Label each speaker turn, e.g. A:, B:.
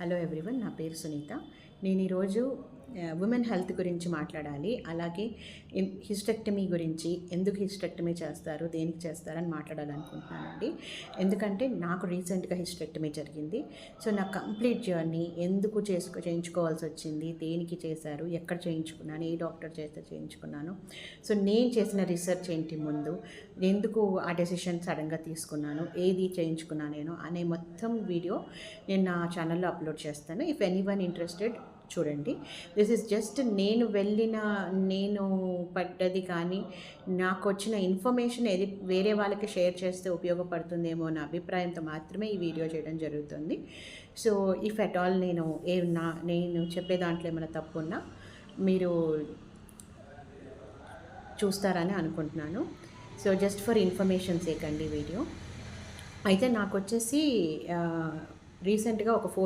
A: Hello everyone, నా పేరు సునీత. నేను ఈరోజు ఉమెన్ హెల్త్ గురించి మాట్లాడాలి. అలాగే హిస్టెక్టమీ గురించి, ఎందుకు హిస్టెక్టమీ చేస్తారు, దేనికి చేస్తారని మాట్లాడాలనుకుంటున్నానండి. ఎందుకంటే నాకు రీసెంట్గా హిస్టెక్టమీ జరిగింది. సో నా కంప్లీట్ జర్నీ, ఎందుకు చేయించుకోవాల్సి వచ్చింది, దేనికి చేశారు, ఎక్కడ చేయించుకున్నాను, ఏ డాక్టర్ చేస్తే చేయించుకున్నాను, సో నేను చేసిన రీసెర్చ్ ఏంటి, ముందు ఎందుకు ఆ డెసిషన్ సడన్గా తీసుకున్నాను, ఏది చేయించుకున్నాను నేను అనే మొత్తం వీడియో నేను నా ఛానల్లో అప్లోడ్ చేస్తాను. ఇఫ్ ఎనీవన్ ఇంట్రెస్టెడ్ చూడండి. దిస్ ఈజ్ జస్ట్ నేను పడ్డది, కానీ నాకు వచ్చిన ఇన్ఫర్మేషన్ ఏది వేరే వాళ్ళకి షేర్ చేస్తే ఉపయోగపడుతుందేమో అన్న అభిప్రాయంతో మాత్రమే ఈ వీడియో చేయడం జరుగుతుంది. సో ఇఫ్ అట్ ఆల్ నేను చెప్పే దాంట్లో ఏమైనా తప్పు ఉన్నా మీరు చూస్తారని అనుకుంటున్నాను. So just for information sake అండి వీడియో. అయితే నాకు వచ్చేసి రీసెంట్గా ఒక 4